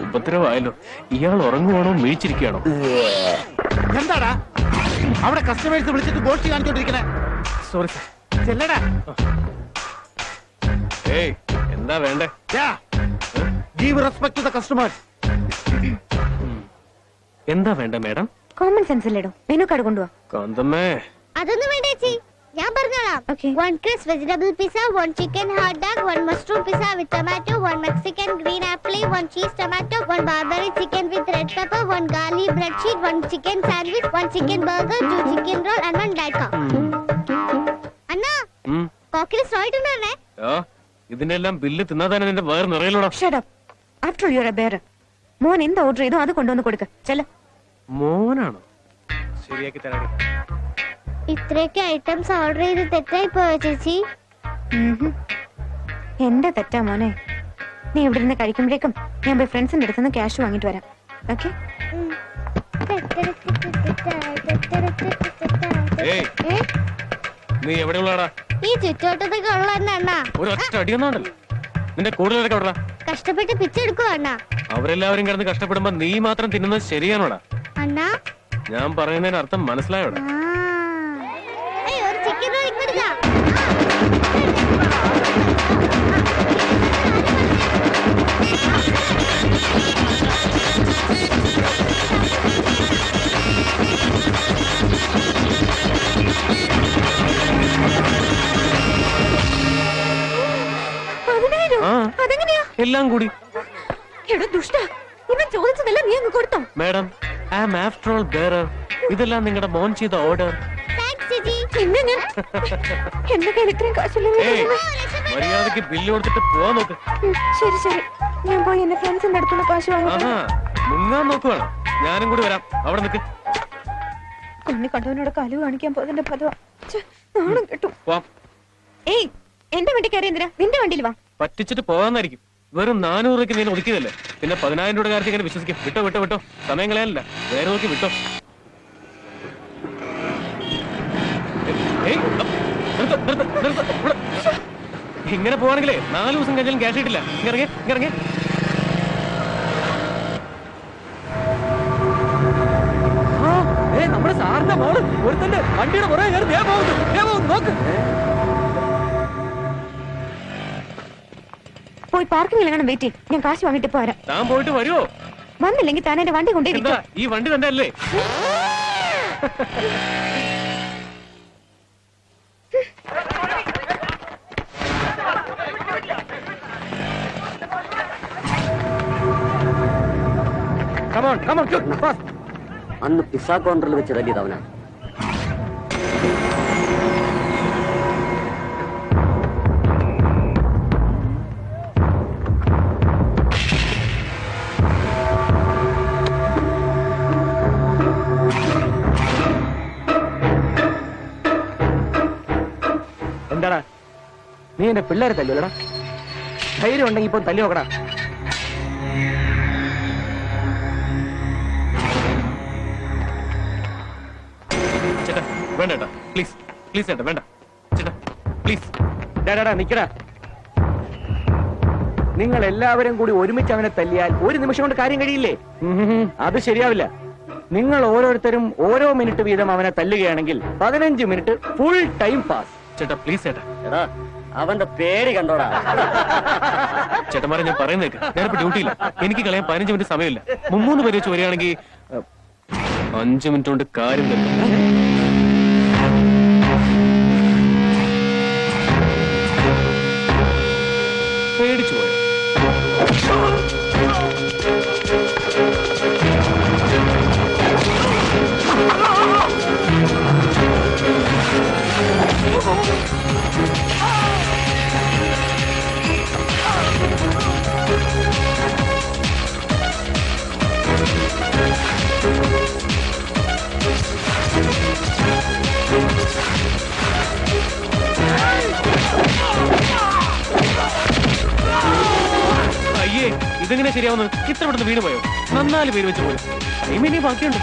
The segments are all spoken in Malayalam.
ഉപദ്രവമായല്ലോ. ഇയാൾ ഉറങ്ങുവാണോ വീഴ്ചിരിക്കുകയാണോ? എന്താടാ അവിടെ കസ്റ്റമേഴ്സ് വിളിച്ചിട്ട് ഗോഷ്ടി കാണിച്ചോണ്ടിരിക്കണേ? Sorry sir. ചെല്ലടാ. ഏയ് എന്താ വേണ്ടേ? Give respect to the customers. എന്താ വേണ്ട മാഡം? കോമൺ സെൻസ് ഇല്ലടോ. മെനു കാർഡ് കൊണ്ടുവാ. കാന്തമ്മേ അതൊന്നും വേണ്ട ചേച്ചി, ഞാൻ പറഞ്ഞോളാം. 1 crisp vegetable pizza, 1 chicken hot dog, 1 mushroom pizza with tomato, 1 Mexican green apple, 1 cheese tomato, 1 Barbary chicken with red pepper, 1 garlic bread sheet, 1 chicken sandwich, 1 chicken burger, 2 chicken roll and 1 diet coke. അണ്ണാ കോക്കിൽ സ്ട്രോയിറ്റ് ഉണ്ടേ? ഇതിനെല്ലാം ബില്ല് തിന്നാതാണ് നിന്റെ വയറ് നിറയിലൂടെ. Shut up. After all you are a bear. മോൻ എന്താ ഓർഡർ ചെയ്തോ അത് കൊണ്ടുവന്ന് കൊടുക്ക. ചെല്ല. മോനാണോ? ശരിയാക്കി തരാടി. ഇത്രയൊക്കെ ഐറ്റംസ് ഓർഡർ ചെയ്ത് തെറ്റായി പോയോ ചേച്ചി? എന്റെ തെറ്റാ മോനെ. നീ ഇവിടെ നിന്ന് കഴിക്കുമ്പോഴേക്കും ഞാൻ പോയി ഫ്രണ്ട്സിന്റെ അടുത്ത് നിന്ന് ക്യാഷ് വാങ്ങിട്ട് വരാം. ഓക്കെ? നീ എവിടെയുള്ളാടാ? ഈ ചുറ്റോട്ടത്തൊക്കെ ഉള്ള അണ്ണാ. ഒരു ഒറ്റ അടിയൊന്നുണ്ടല്ലോ. നിന്റെ കൂടുതലൊക്കെ എവിടാ? കഷ്ടപ്പെട്ട് പിച്ചെടുക്കുവാ അണ്ണാ. അവരെല്ലാവരും കിടന്ന് കഷ്ടപ്പെടുമ്പോ നീ മാത്രം തിന്നുന്നത് ശരിയാണോടാ? അണ്ണാ ഞാൻ പറയുന്നതിന് അർത്ഥം മനസ്സിലായോടാ? ഒരു ചിക്കൻ റോൾ ഇങ്ങോട്ട്. എല്ലാം കൂടി. Madam, I am after all bearer. ഇതെല്ലാം നിങ്ങളുടെ മോൻ ചെയ്ത ഓർഡർ. മര്യാദക്ക് ബില്ല് കൊടുത്തിട്ട് പോവാൻ നോക്ക്. ശരി ശരി, ഞാൻ പോയി എന്റെ ഫ്രണ്ട്സിന്റെ അടുത്തുള്ള കാശ് വാങ്ങി മുങ്ങാൻ നോക്കുവാണ്. ഞാനും കൂടി വരാം. അവിടെ നിൽക്ക്. കൊന്നി കണ്ടവനോട് കലു കാണിക്കാൻ പോയതിന്റെ പദവ നാണം കിട്ടും. ഏയ്, എന്റെ വണ്ടി കയറി എന്തിനാ? നിന്റെ വണ്ടിയിൽ വാ. പറ്റിച്ചിട്ട് പോകാന്നായിരിക്കും. വെറും 400 രൂപയ്ക്ക് നീ ഒതുക്കിയതല്ലേ. പിന്നെ 10,000 രൂപയുടെ കാര്യത്തിൽ ഇങ്ങനെ വിശ്വസിക്കും. വിട്ടോ വിട്ടോ വിട്ടോ, സമയം കളയാനല്ല, വേറെ നോക്കി വിട്ടോ. ഇങ്ങനെ പോവാണെങ്കിലേ 4 ദിവസം കഴിഞ്ഞാലും ക്യാഷ് കിട്ടില്ല. ഇറങ്ങേ ഇറങ്ങേ. നമ്മുടെ സാറിന്റെ മോള് ഒരുത്തന്റെ വണ്ടിയുടെ പുറകെ കയറി നോക്ക്. പോയി പാർക്കിംഗിൽ എങ്ങനെ വെയിറ്റ് ചെയ്യും. ഞാൻ കാശ് വാങ്ങിട്ട് പോരാ. താൻ പോയിട്ട് വരുമോ? വന്നില്ലെങ്കിൽ താൻ എന്റെ വണ്ടി കൊണ്ടേ. ഈ വണ്ടി തന്നെ അല്ലേ? അന്ന് പിസ്സ കൗണ്ടറിൽ വെച്ച് തല്ലിയതവനാ. എന്താടാ നീ എന്റെ പിള്ളേരെ തല്ലുവല്ലടാ? ധൈര്യം ഉണ്ടെങ്കിൽ ഇപ്പൊ തല്ലി നോക്കടാ. ചേട്ടാ വേണ്ട ചേട്ടാ, പ്ലീസ് പ്ലീസ് ചേട്ടാ, വേണ്ട ചേട്ടാ പ്ലീസ്. ഡാടാ നിക്കടാ. നിങ്ങൾ എല്ലാവരും കൂടി ഒരുമിച്ച് അവനെ തല്ലിയാൽ ഒരു നിമിഷം കൊണ്ട് കാര്യം കഴിയില്ലേ? അത് ശരിയാവില്ല. നിങ്ങൾ ഓരോരുത്തരും ഓരോ മിനിറ്റ് വീതം അവനെ തല്ലുകയാണെങ്കിൽ 15 മിനിറ്റ് ഫുൾ ടൈം പാസ്. ചേട്ടാ പ്ലീസ് ചേട്ടാ. അവന്റെ പേര് കണ്ടോടാ. ചേട്ടന്മാരെ ഞാൻ പറയുന്നേക്ക്, ഞാനിപ്പോ ഡ്യൂട്ടിയില്ല. എനിക്ക് കളയാൻ 15 മിനിറ്റ് സമയമില്ല. 3 പേര് വെച്ച് വരികയാണെങ്കിൽ 5 മിനിറ്റ് കൊണ്ട് കാര്യം തന്നെ. പേടിച്ചു പോയോ? അയ്യേ, ഇതെങ്ങനെ ശരിയാവുന്നത്? ഇത്ര പെട്ടെന്ന് വീണ് പോയോ? 4 പേര് വെച്ച് പോയി. ഇനി ബാക്കിയുണ്ട്.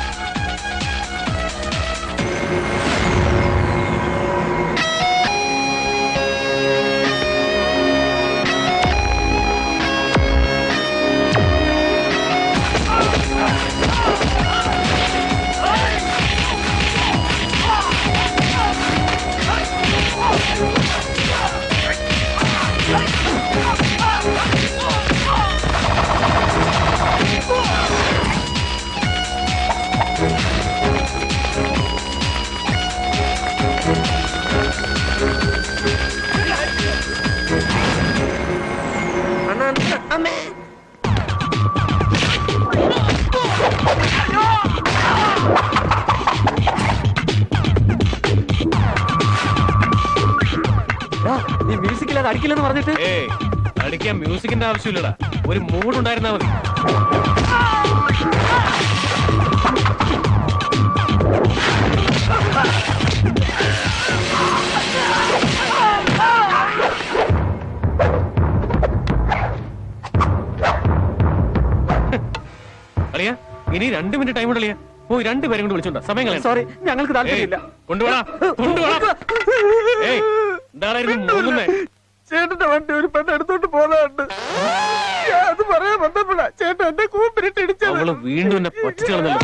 നീ മ്യൂസിക്കില്ലാതെ അടിക്കില്ലെന്ന് പറഞ്ഞിട്ട്. ഏയ് അടിക്കാൻ മ്യൂസിക്കിന്റെ ആവശ്യമില്ലടാ, ഒരു മൂഡ് ഉണ്ടായിരുന്നാ മതി. അളിയാ ഇനി 2 മിനിറ്റ് ടൈം ഉണ്ടളിയാ. പോയി 2 പേരും കൂടി വിളിച്ചോണ്ടാ സമയം കളയാം. സോറി, ഞങ്ങൾക്ക് താല്പര്യമില്ല. കൊണ്ടുപോടാ. ഏയ് എന്താണായിരുന്നു മൂന്നുന്നേ? ചേട്ടന്റെ വണ്ടി ഒരു പെണ്ണ് എടുത്തോണ്ട് പോകുന്നുണ്ട്. അത് പറയാൻ വന്നപ്പോഴാ ചേട്ടൻ എന്നെ കൂപ്പിലിട്ട് ഇടിച്ചത്. അവള് വീണ്ടും എന്നെ പറ്റിച്ചു കളഞ്ഞല്ലോ.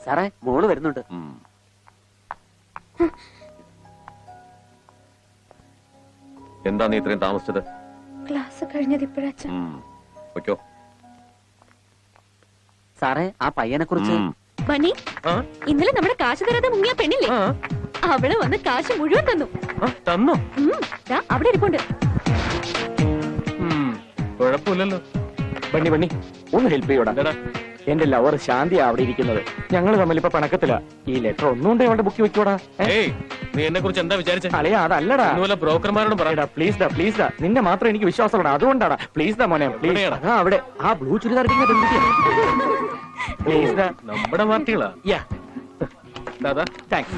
സാറേ മോള് വരുന്നുണ്ട്. എന്താ നീ ഇത്രയും താമസിച്ചത്? ക്ലാസ് കഴിഞ്ഞത് ഇപ്പോഴാച്ച. വെക്കോ. സാറേ ആ പയ്യനെ കുറിച്ച്. മണി, ആ? ഇന്നലെ നമ്മുടെ കാശ് തരാതെ മുങ്ങിയ പെണ്ണില്ലേ, ആ? അവള് വന്ന് കാശ് മുഴുവൻ തന്നു. ആ, തന്നോ? ദാ അവിടെ ഇരിപ്പുണ്ട്. കുഴപ്പമില്ലല്ലോ. ബണ്ണി ബണ്ണി ഒന്ന് ഹെൽപ്പ് ചെയ്യോടാ. എന്താടാ? എന്റെ ലവർ ശാന്തിയാ അവിടെ ഇരിക്കുന്നത്. ഞങ്ങൾ തമ്മിൽ ഇപ്പൊ പണക്കത്തില്ല. ഈ ലെറ്റർ ഒന്നുകൊണ്ട് അവളുടെ ബുക്ക് വെക്കോടാ. ഏയ് നീ എന്നെ കുറിച്ച് എന്താ വിചാരിച്ചേ? അളിയാ അതല്ലടാ. ഇന്നുപോലെ ബ്രോക്കർമാരോട് പറയടാ. പ്ലീസ് ഡാ നിന്നെ മാത്രം എനിക്ക് വിശ്വാസപ്പെടാം. അതുകൊണ്ടാണ്. പ്ലീസ് ഡാ മോനെ, പ്ലീസ്. എവിടെയാടാ? ആ അവിടെ ആ ബ്ലൂ ചുരിദാർ പ്ലീസ് ഡാ. നമ്മുടെ പാർട്ടികളാ. യാ ദാദാ താങ്ക്സ്.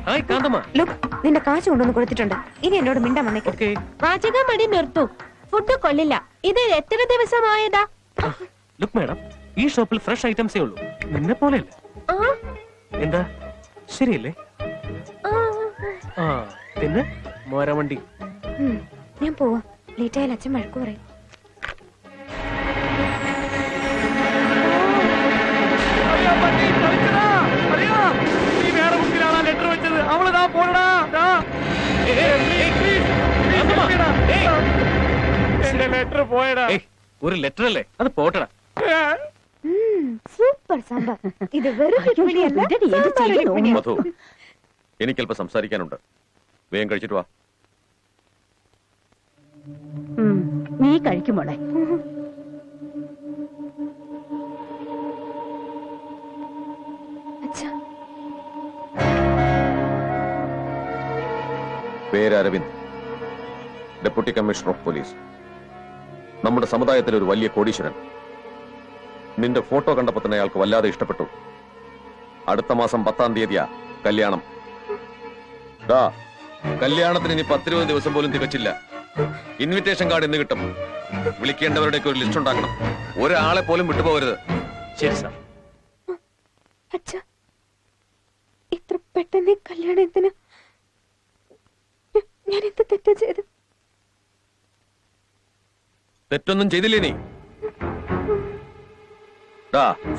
ഹായ് കാന്തമ്മ. ലുക്ക്, നിന്റെ കാശ് കൊണ്ടുവന്ന് കൊടുത്തിട്ടുണ്ട്. ഇനി എന്നോട് മിണ്ടാൻ വന്നേക്കും. ഓക്കേ. പാചകം മടി നിർത്തൂ. ഫുഡ് കൊള്ളില്ല. ഇത് എത്ര ദിവസമായതാ? ലുക്ക് മാഡം, ഈ ഷോപ്പിൽ ഫ്രഷ് ഐറ്റംസേ ഉള്ളൂ. നിന്നെ പോലെയല്ല. എന്താ ശരിയല്ലേ? ആ പിന്നെ മോരവണ്ടി. ഞാൻ പോവാ. ലേറ്റ് ആയാൽ അച്ഛൻ വഴക്കു പറയും. ലെറ്റർ വെച്ചത് അവള് പോടാ. ലെറ്റർ പോയടാ. ഒരു ലെറ്റർ അല്ലേ, അത് പോട്ടടാ. സൂപ്പർ സാമ്പാർ. ഇത് വെറും രുക്മിണിയല്ല, സാമ്പാർ രുക്മിണിയാ. മധു, എനിക്കല്പം സംസാരിക്കാനുണ്ട്. വേഗം കഴിച്ചിട്ട് വാ. നീ കഴിക്കുമോളെ. അച്ഛാ, പേര് Aravind, deputy commissioner of police. നമ്മുടെ സമുദായത്തിലെ ഒരു വലിയ കോടീശ്വരൻ. നിന്റെ ഫോട്ടോ കണ്ടപ്പോ തന്നെ അയാൾക്ക് വല്ലാതെ ഇഷ്ടപ്പെട്ടു. അടുത്ത മാസം 10-ാം തീയതിയാ കല്യാണം. കല്യാണത്തിന് ഇനി 10-20 ദിവസം പോലും തികച്ചില്ല. ഇൻവിറ്റേഷൻ കാർഡ് ഇന്ന് കിട്ടും. വിളിക്കേണ്ടവരുടെയൊക്കെ ഒരു ലിസ്റ്റ് ഉണ്ടാക്കണം. ഒരാളെ പോലും വിട്ടുപോകരുത്. ശരി സാർ. അച്ഛാ, ഇത്ര പെട്ടെന്ന് കല്യാണത്തിന് ഞാൻ എന്ത് തെറ്റാ ചെയ്ത്? തെറ്റൊന്നും ചെയ്തില്ലേ നീ?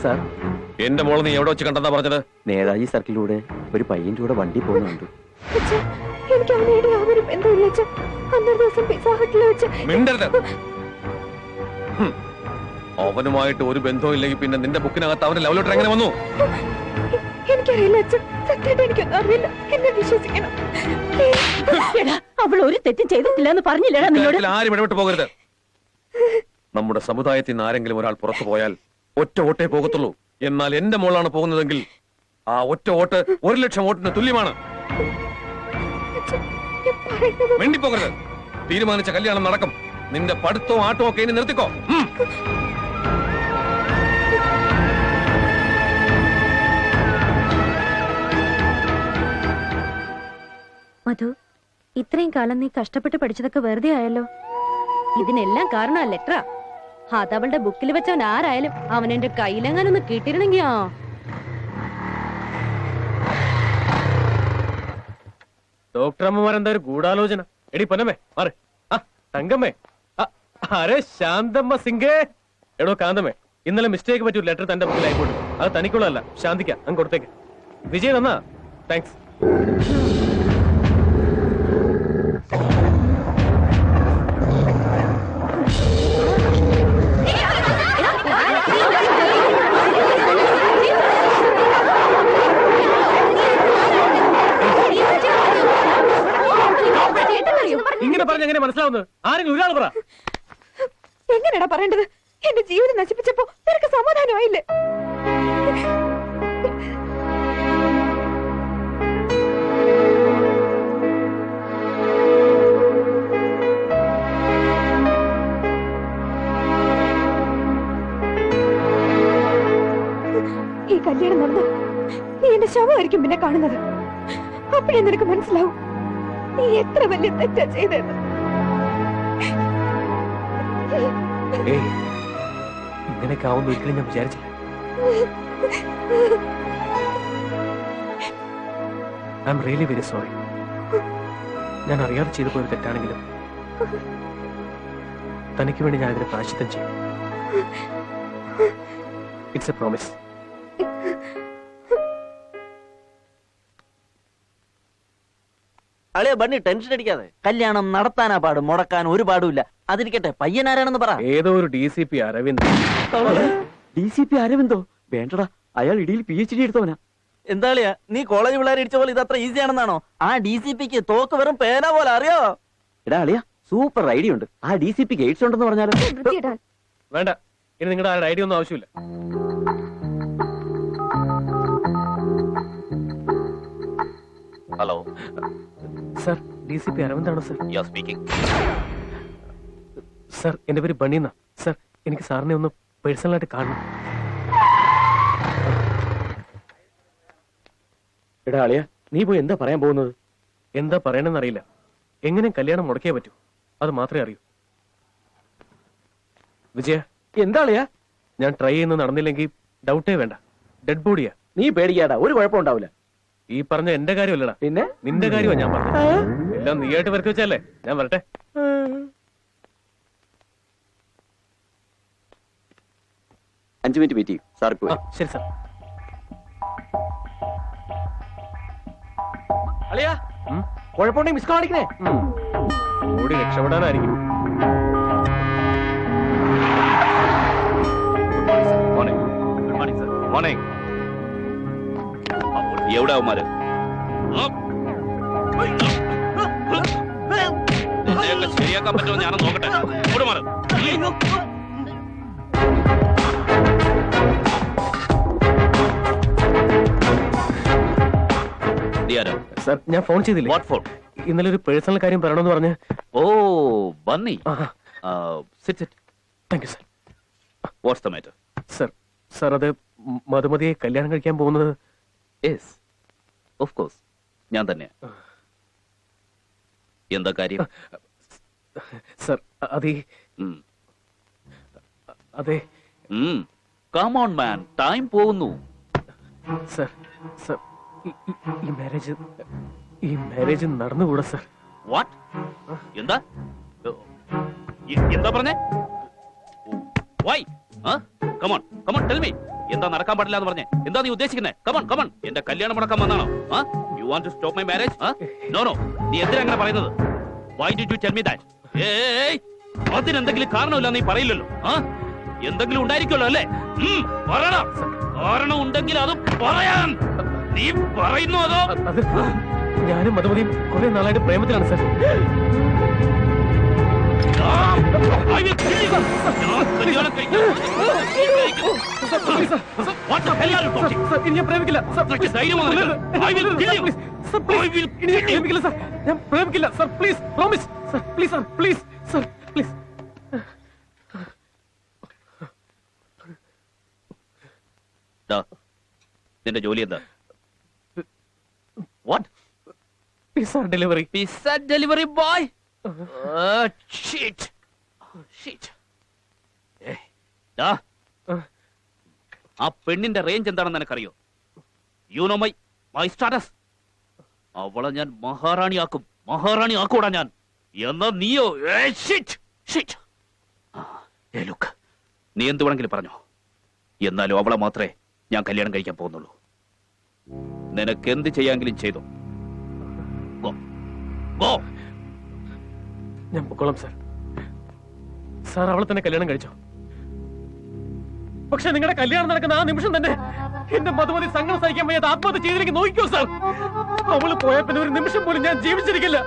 സാർ, എന്റെ മോള് നീ എവിടെ വെച്ച് കണ്ടെന്നാ പറഞ്ഞത്? നേതാജി സർക്കിലൂടെ ഒരു പയ്യന്റെ കൂടെ വണ്ടി പോകുന്നുണ്ട്. എനിക്ക് അവനോട് യാതൊരു ബന്ധമില്ല അച്ഛാ. അന്നൊരു ദിവസം പിസ്സ ഹട്ടിൽ വെച്ച്. മിണ്ടരുത്. അവനുമായിട്ട് ഒരു ബന്ധവും ഇല്ലെങ്കിൽ പിന്നെ നിന്റെ ബുക്കിനകത്ത് അവന്റെ ലവ് ലെറ്റർ എങ്ങനെ വന്നു? എനിക്കറിയില്ല അച്ഛൻ, സത്യമായിട്ട് എനിക്കൊന്നും അറിയില്ല. എന്നെ വിശ്വസിക്കണം. അവൾ ഒരു തെറ്റും ചെയ്തിട്ടില്ലെന്ന് പറഞ്ഞില്ലടാ നിന്നോട്. ഇക്കാര്യത്തിൽ ആരും ഇടപെട്ട് പോകരുത്. നമ്മുടെ സമുദായത്തിൽ നിന്ന് ആരെങ്കിലും ഒരാൾ പുറത്തു പോയാൽ ഒറ്റ വോട്ടേ പോകത്തുള്ളൂ. എന്നാൽ എന്റെ മോളാണ് പോകുന്നതെങ്കിൽ ആ ഒറ്റ വോട്ട് 1,00,000 വോട്ടിന് തുല്യമാണ്. വേണ്ടിപ്പോകരുത്. തീരുമാനിച്ച കല്യാണം നടക്കും. നിന്റെ പഠിത്തവും ആട്ടവും ഒക്കെ ഇനി നിർത്തിക്കോ. മധു, ഇത്രയും കാലം നീ കഷ്ടപ്പെട്ട് പഠിച്ചതൊക്കെ വെറുതെ ആയല്ലോ. ഇതിനെല്ലാം കാരണം ആ ലെറ്ററാ. അതവളുടെ ബുക്കിൽ വെച്ചവൻ ആരായാലും അവൻ എന്റെ കയ്യിലെങ്ങാനൊന്ന് കിട്ടിയിരുന്നെങ്കിൽ. ഡോക്ടർ അമ്മമാരെന്താ ഒരു ഗൂഢാലോചന? എടി പൊന്നമ്മേ മാറ്. ആ തങ്കമ്മേ, അരെ ശാന്തമ്മ സിംഗേ. എടോ കാന്തമ്മേ, ഇന്നലെ മിസ്റ്റേക്ക് പറ്റി ഒരു ലെറ്റർ തന്റെ ബുക്കിലായിക്കോട്ടെ. അത് തനിക്കുള്ളതല്ല, ശാന്തിക്ക. അങ്ങ് കൊടുത്തേക്ക്. വിജയ് തന്നാ താങ്ക്സ്. പറഞ്ഞ എങ്ങനെ മനസ്സിലാവുന്നത്? ആരെങ്കിലും ഒരാൾ പറ. എങ്ങനെയാടാ പറയേണ്ടത്? എന്റെ ജീവിതം നശിപ്പിച്ചപ്പോ നിനക്ക് സമാധാനമായില്ലേ? ഈ കല്യാണം നടന്ന നീ എന്റെ ശവമായിരിക്കും പിന്നെ കാണുന്നത്. അപ്പോഴേ നിനക്ക് മനസ്സിലാവും നീ എത്ര വലിയ തെറ്റാ ചെയ്തെന്ന്. ഇങ്ങനെയൊക്കെ ആവുന്ന ഒരിക്കലും ഞാൻ വിചാരിച്ചില്ല. I am really very sorry. ഞാൻ അറിയാതെ ചെയ്തു പോയത് തെറ്റാണെങ്കിലും തനിക്ക് വേണ്ടി ഞാൻ അതിന് പ്രായശ്ചിത്തം ചെയ്യും. It's A promise. അളിയ ബണ്ണി ടെൻഷൻ അടിക്കാതെ. കല്യാണം നടത്താനാ പാടും, മുടക്കാൻ ഒരു പാടുമില്ല. അതിരിക്കട്ടെ, പയ്യനാരാണെന്ന് പറ. ഏതോ ഒരു DCP അരവിന്ദ്. DCP അരവിന്ദോ? വേണ്ടടാ, അയാൾ ഇടിയിൽ PhD എടുത്തവനാ. എന്താളിയാ നീ കോളേജ് പിള്ളേർ ഇടിച്ച പോലെ ഇതത്ര ഈസി ആണെന്നാണോ? ആ DCPക്ക് തോക്ക് വെറും പേന പോലെ അറിയോ? എടാ അളിയ, സൂപ്പർ ഐഡിയ ഉണ്ട്. ആ DCPക്ക് എയ്ഡ്സ് ഉണ്ടെന്ന് പറഞ്ഞാലോ? വേണ്ട, ഇനി നിങ്ങളുടെ ആരുടെ ഐഡിയ ഒന്നും ആവശ്യമില്ല. ഹലോ സർ, DCP അരവിന്ദാണോ സർ? Ya speaking. സർ, എന്റെ പേര് ബണ്ണീന്ന. സർ, എനിക്ക് സാറിനെ ഒന്ന് പേഴ്സണലായിട്ട് കാണണം. എടാ അളിയ, നീ പോയി എന്താ പറയാൻ പോകുന്നത്? എന്താ പറയണമെന്ന് അറിയില്ല. എങ്ങനെ കല്യാണം മുടക്കിയേ പറ്റൂ, അത് മാത്രമേ അറിയൂ. വിജയ, എന്താ അളിയ? ഞാൻ ട്രൈ ചെയ്യുന്നത് നടന്നില്ലെങ്കിൽ ഡൗട്ടേ വേണ്ട, ഡെഡ് ബോഡിയാ. നീ പേടിക്കാടാ, ഒരു കുഴപ്പം ഉണ്ടാവില്ല. ഈ പറഞ്ഞ എന്റെ കാര്യമല്ലടാ, പിന്നെ നിന്റെ കാര്യമാണ് ഞാൻ പറഞ്ഞത്. എല്ലാം നീയായിട്ട് വരത്തി വെച്ചല്ലേ. ഞാൻ വരട്ടെ. അഞ്ചു മിനിറ്റ് വെയിറ്റ് ചെയ്യും. സാർ ശരി സാർ. അളിയ, കുഴപ്പമുണ്ടെങ്കിൽ മിസ് കോൾ അടിക്കണേ. ഓടി രക്ഷപ്പെടാനായിരിക്കും. എവിടെ അവന്മാര്? ശരിയാക്കാൻ പറ്റുമോ ഞാനൊന്ന് നോക്കട്ടെ. ഇവിടെ മാറ്. സാർ, ഞാൻ ഫോൺ ചെയ്തില്ലേ? What phone? ഇന്നലെ ഒരു പേഴ്സണൽ കാര്യം പറയണമെന്ന് പറഞ്ഞ്. Oh Bunny, sit sit. Thank you sir. What's the matter? Sir, sir അത് മധുമതിയെ കല്യാണം കഴിക്കാൻ പോകുന്നത്. യെസ്, ഓഫ് കോഴ്സ്, ഞാൻ തന്നെ. എന്താ കാര്യം? സർ, അതെ കം ഓൺ മാൻ, ടൈം പോകുന്നു. സർ, സർ, ഈ മാരേജ് നടന്നുകൂടാ സർ. വാട്ട്? എന്താ എന്താ പറഞ്ഞേ? Why? Come on come on tell me. എന്താ നടക്കാൻ പാടില്ല എന്ന് പറഞ്ഞേ? എന്താ നീ ഉദ്ദേശിക്കുന്നത്? Come on come on. എന്റെ കല്യാണം മുടക്കാൻ വന്നാണോ? You want to stop my marriage? No no. നീ എന്തിനാ അങ്ങനെ പറയുന്നത്? Why did you tell me that? അതിനെന്തെങ്കിലും കാരണമില്ല നീ പറയില്ലല്ലോ. എന്തെങ്കിലും ഉണ്ടായിരിക്കുമല്ലോ അല്ലേ? പറയണം. കാരണം ഉണ്ടെങ്കിൽ അത് പറയാൻ നീ പറയുന്നു. അതോ ഞാനും മധുമതിയും കുറെ നാളായിട്ട് പ്രേമത്തിലാണ് സർ. ഞാൻ പ്രേമിക്കില്ല sir. Please promise sir. Please sir, please sir, please. നിന്റെ ജോലി എന്താ? What? Pizza delivery. Pizza delivery boy? ആ പെണ്ണിന്റെ റേഞ്ച് എന്താണെന്ന് എനിക്കറിയോ? You know my status. അവളെ ഞാൻ മഹാറാണിയാക്കും. മഹാറാണി ആക്കൂടാ ഞാൻ. എന്നാ നീയോ? ലുക്ക്, നീ എന്ത് വേണമെങ്കിലും പറഞ്ഞോ. എന്നാലും അവളെ മാത്രമേ ഞാൻ കല്യാണം കഴിക്കാൻ പോകുന്നുള്ളൂ. നിനക്ക് എന്ത് ചെയ്യാമെങ്കിലും ചെയ്തോ. ഞാൻ പൊക്കോളാം സാർ. സാർ അവളെ തന്നെ കല്യാണം കഴിച്ചോ. പക്ഷെ നിങ്ങളുടെ കല്യാണം നടക്കുന്ന ആ നിമിഷം തന്നെ എന്റെ മധുമതി സങ്കടം സഹിക്കാൻ വയ്യാതെ ആത്മഹത്യ ചെയ്തിലേക്ക് നോക്കിക്കോ സാർ. അവള് പോയ പിന്നെ ഒരു നിമിഷം പോലും ഞാൻ ജീവിച്ചിരിക്കില്ല.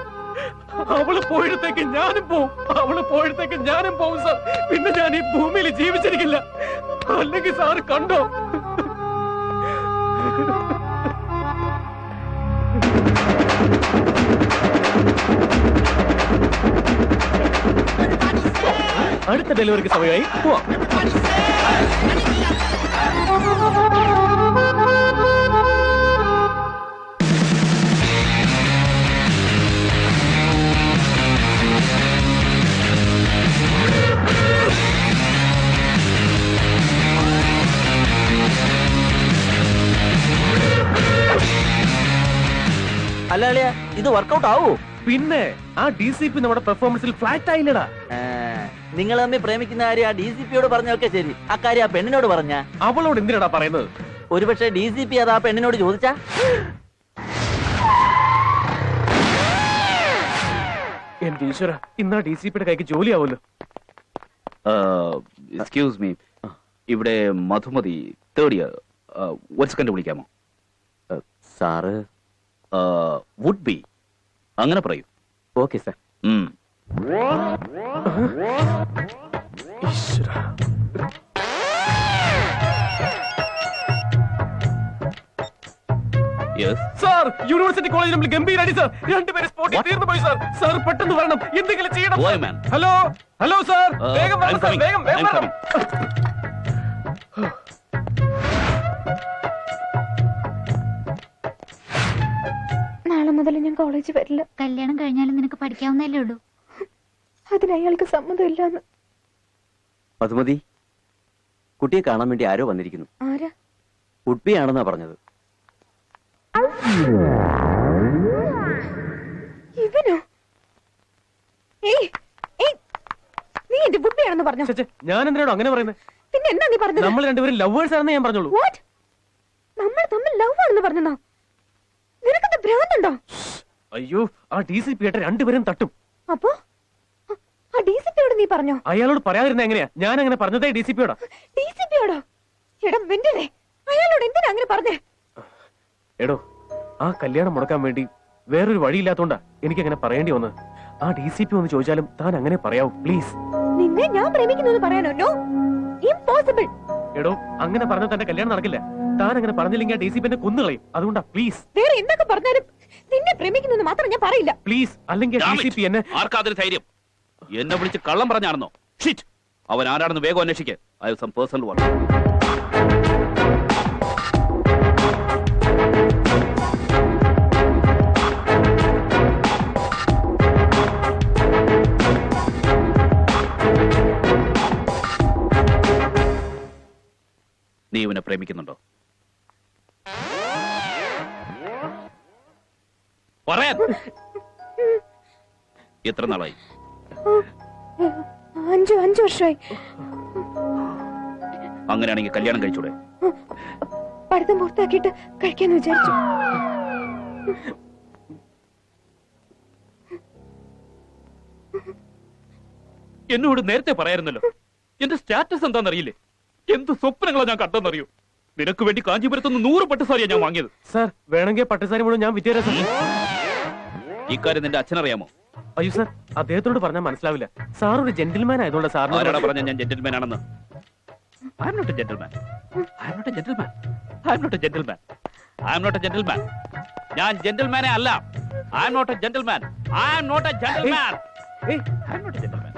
അവള് പോയിടത്തേക്ക് ഞാനും പോവും. അവള് പോയിടത്തേക്ക് ഞാനും പോവും സാർ. പിന്നെ ഞാൻ ഈ ഭൂമിയിൽ ജീവിച്ചിരിക്കില്ല. അല്ലെങ്കിൽ സാറ് കണ്ടോ? അടുത്ത ഡെലിവറിക്ക് സമയമായി. പോവാം. അല്ല അളിയ ഇത് വർക്കൗട്ട് ആവൂ? പിന്നെ ആ DCP നമ്മുടെ പെർഫോമൻസിൽ ഫ്ലാറ്റ് ആയില്ലടാ. നിങ്ങൾ തമ്മിൽ പ്രേമിക്കുന്ന കാര്യം ആ DCPയോട് പറഞ്ഞൊക്കെ ശരി, ആ കാര്യം ആ പെണ്ണിനോട് പറഞ്ഞ? അവളോട് എന്തിനാടാ പറയുന്നത്? ഒരുപക്ഷെ DCP അത് ആ പെണ്ണിനോട് ചോദിച്ചാ? എന്റെ ഈശ്വര, ഇന്നാ DCPയുടെ കൈക്ക് ജോലിയാവുമല്ലോ. എക്സ്ക്യൂസ് മീ, ഇവിടെ മധുമതി തേർഡ് ഇയർ, ഒരു സെക്കൻഡ് വിളിക്കാമോ? സാറ് വുഡ് ബി, അങ്ങനെ പറയൂ. Okay sir. Sir, university college നമ്മൾ ഗംഭീരാടി സാർ. രണ്ടുപേരും സ്പോട്ടിൽ തീർന്നു പോയി സാർ. സാർ പെട്ടെന്ന് വരണം, എന്തെങ്കിലും ചെയ്യണം. ഹലോ ഹലോ സാർ, വേഗം വരണം സാർ, വേഗം വേഗം വരണം. നാളെ മുതൽ ഞാൻ കോളേജിൽ വരില്ല. കല്യാണം കഴിഞ്ഞാലും നിനക്ക് പഠിക്കാവുന്നല്ലേ ഉള്ളൂ. അതിന് അയാൾക്ക് സമ്മതമില്ലാന്ന്. മധുമതി, കുട്ടിയെ കാണാൻ വേണ്ടി ആരോ വന്നിരിക്കുന്നു. ആരാ? ഉഡ്ബി ആണെന്നാ പറഞ്ഞത്. ഇവനോ? ഏയ് ഏയ്, നീ എന്റെ ബുദ്ധിയാണെന്ന് പറഞ്ഞു. ഞാൻ എന്തിനാണോ അങ്ങനെ പറയുന്നത്? പിന്നെ എന്താ നീ പറഞ്ഞത്? നമ്മൾ രണ്ടുപേരും ലവേഴ്സ് ആണെന്ന് ഞാൻ പറഞ്ഞോളൂ. What? നമ്മൾ തമ്മിൽ ലവ് ആണെന്ന് പറഞ്ഞോ? നിനക്കെന്താ ഭ്രാന്തുണ്ടോ? അയ്യോ, ആ DCP ആയിട്ട് രണ്ടുപേരും തട്ടും. അപ്പോ ആ DCPയോട് നീ പറഞ്ഞോ? അയാളോട് പറയാതിരുന്ന എങ്ങനെയാ? ഞാൻ അങ്ങനെ പറഞ്ഞതേ DCPയോടാ. DCPയോടോ? എടാ വെണ്ടേ, അയാളോട് എന്തിനാ അങ്ങനെ പറഞ്ഞേ? എടോ, ആ കല്യാണം മുടക്കാൻ വേണ്ടി വേറൊരു വഴിയില്ലാത്തോണ്ടാ എനിക്ക് അങ്ങനെ പറയേണ്ടി വന്നത്. ആ DCP ഒന്ന് ചോദിച്ചാലും താൻ അങ്ങനെ പറയാവൂ പ്ലീസ്. നിന്നെ ഞാൻ പ്രേമിക്കുന്നു പറയാനോ? No, impossible. എടോ, അങ്ങനെ പറഞ്ഞാൽ തന്റെ കല്യാണം നടക്കില്ല. താൻ അങ്ങനെ പറഞ്ഞില്ലെങ്കിൽ ആ DCP എന്നെ കൊന്നുകളയും. അതുകൊണ്ടാ പ്ലീസ്. വേറെ എന്തൊക്കെ പറഞ്ഞാലും നിന്നെ പ്രേമിക്കുന്നു മാത്രം ഞാൻ പറയില്ല പ്ലീസ്. അല്ലെങ്കിൽ DCP എന്നെ ആർക്കാതൊരു ധൈര്യം എന്നെ വിളിച്ച് കള്ളം പറഞ്ഞാണെന്നോ? ഷിറ്റ്, അവൻ ആരാണെന്ന് വേഗം അന്വേഷിക്കുക. I have some personal work. നീ ഇവനെ പ്രേമിക്കുന്നുണ്ടോ? പറയാൻ. എത്ര നാളായി? 5 വർഷമായി. അങ്ങനെയാണെങ്കിൽ കല്യാണം കഴിച്ചൂടെ? പഠിത്തം പൂർത്തിയാക്കിയിട്ട് കഴിക്കാന്ന് വിചാരിച്ചു. എന്നോട് നേരത്തെ പറയായിരുന്നല്ലോ. എന്റെ സ്റ്റാറ്റസ് എന്താണെന്നറിയില്ലേ? എന്ത് സ്വപ്നങ്ങളാ ഞാൻ കണ്ടെന്നറിയോ? നിനക്ക് വേണ്ടി കാഞ്ചീപുരത്തുനിന്ന് 100 പട്ടുസാരിയാ ഞാൻ വാങ്ങിയത്. സാർ, വേണമെങ്കിൽ പട്ടുസാരി മുഴുവൻ ഞാൻ വിറ്റുതരാം സാർ. ഇക്കാര്യം നിന്റെ അച്ഛനറിയാമോ? അയ്യോ സാർ, അദ്ദേഹത്തോട് പറഞ്ഞാൽ മനസ്സിലാവില്ല. സാർ ഒരു ജെന്റിൽമാൻ ആയതുകൊണ്ട് ആരോടാ സാറിനോട് പറഞ്ഞ ഞാൻ ജെന്റിൽമാൻ ആണെന്ന്? I am not a gentleman. I am not a gentleman. I am not a gentleman. I am not a gentleman. ഞാൻ ജെന്റിൽമാനെ അല്ല. I am not a gentleman. I am not a gentleman. I am not a gentleman.